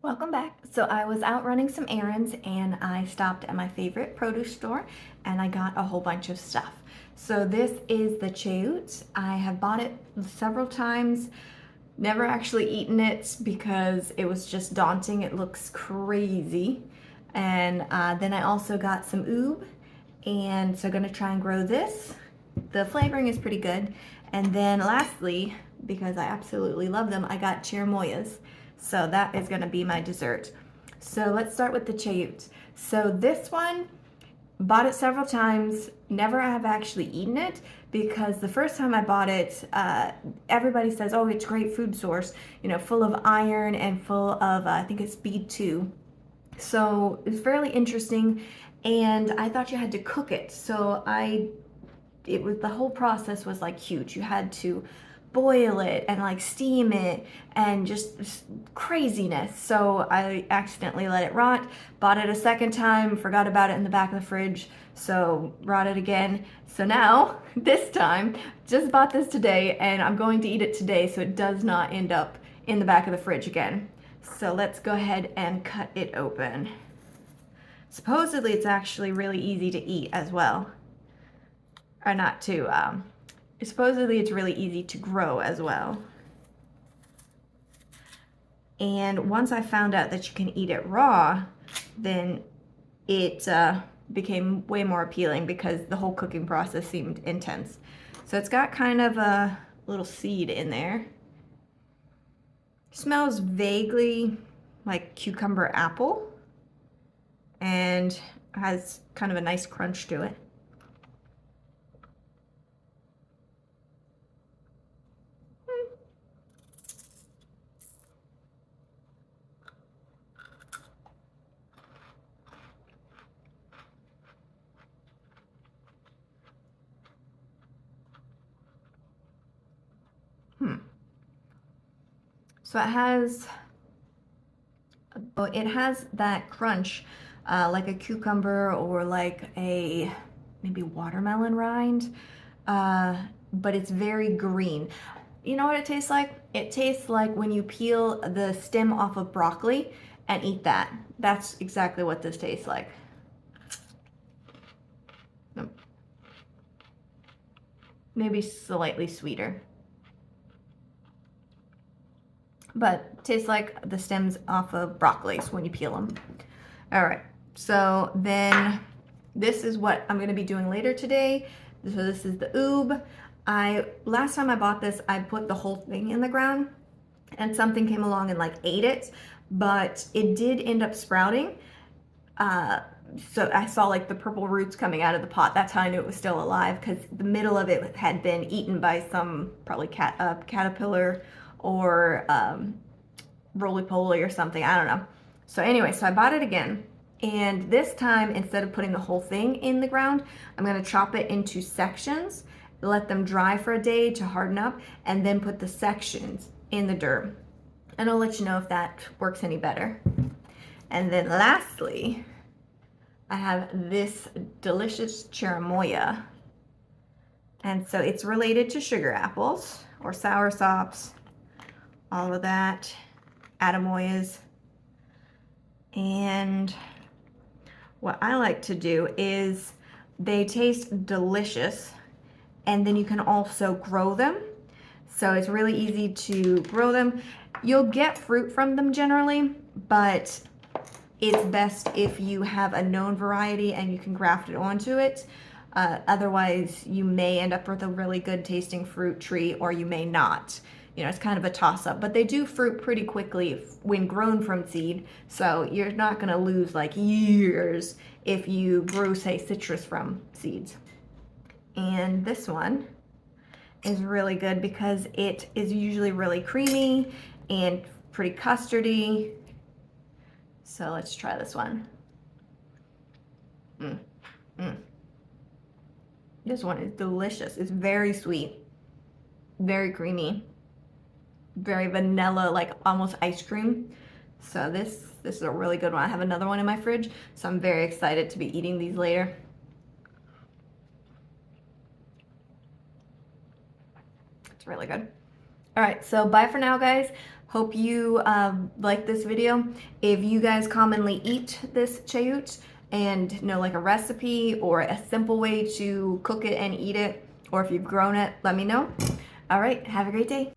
Welcome back. So I was out running some errands and I stopped at my favorite produce store and I got a whole bunch of stuff. So this is the chayote. I have bought it several times, never actually eaten it because it was just daunting. It looks crazy. And then I also got some oob, and so I'm gonna try and grow this. The flavoring is pretty good. And then lastly, because I absolutely love them, I got cherimoyas. So that is gonna be my dessert. So let's start with the chayote. So this one, bought it several times, never have actually eaten it because the first time I bought it, everybody says, oh, it's a great food source, full of iron and full of, I think it's B2. So it's fairly interesting, and I thought you had to cook it. So the whole process was like huge. You had to boil it and like steam it and just craziness. So I accidentally let it rot, bought it a second time, forgot about it in the back of the fridge, so brought it again. So now, this time, just bought this today and I'm going to eat it today so it does not end up in the back of the fridge again. So let's go ahead and cut it open. Supposedly it's actually really easy to eat as well. Or not to, supposedly it's really easy to grow as well. And once I found out that you can eat it raw, then it became way more appealing because the whole cooking process seemed intense. So it's got kind of a little seed in there. Smells vaguely like cucumber apple and has kind of a nice crunch to it. So it has that crunch like a cucumber or like a maybe watermelon rind, but it's very green. You know what it tastes like? It tastes like when you peel the stem off of broccoli and eat that. That's exactly what this tastes like. Maybe slightly sweeter. But tastes like the stems off of broccolis when you peel them. All right, so then this is what I'm gonna be doing later today. So this is the oob. Last time I bought this, I put the whole thing in the ground and something came along and like ate it, but it did end up sprouting. So I saw like the purple roots coming out of the pot. That's how I knew it was still alive, because the middle of it had been eaten by some probably caterpillar or roly-poly or something. I don't know. So anyway, so I bought it again. And this time, instead of putting the whole thing in the ground, I'm going to chop it into sections, let them dry for a day to harden up, and then put the sections in the dirt. And I'll let you know if that works any better. And then lastly, I have this delicious cherimoya. And so it's related to sugar apples or sour sops, all of that, atemoyas. And what I like to do is they taste delicious, and then you can also grow them. So it's really easy to grow them. You'll get fruit from them generally, but it's best if you have a known variety and you can graft it onto it. Otherwise, you may end up with a really good tasting fruit tree, or you may not. It's kind of a toss-up, but they do fruit pretty quickly when grown from seed, so you're not going to lose like years if you grew, say, citrus from seeds. And this one is really good because it is usually really creamy and pretty custardy. So let's try this one. This one is delicious. It's very sweet, very creamy, very vanilla, like almost ice cream. So this is a really good one. I have another one in my fridge, so I'm very excited to be eating these later. It's really good. All right, so bye for now, guys. Hope you like this video. If you guys commonly eat this chayote and know like a recipe or a simple way to cook it and eat it, or if you've grown it, let me know. All right, have a great day.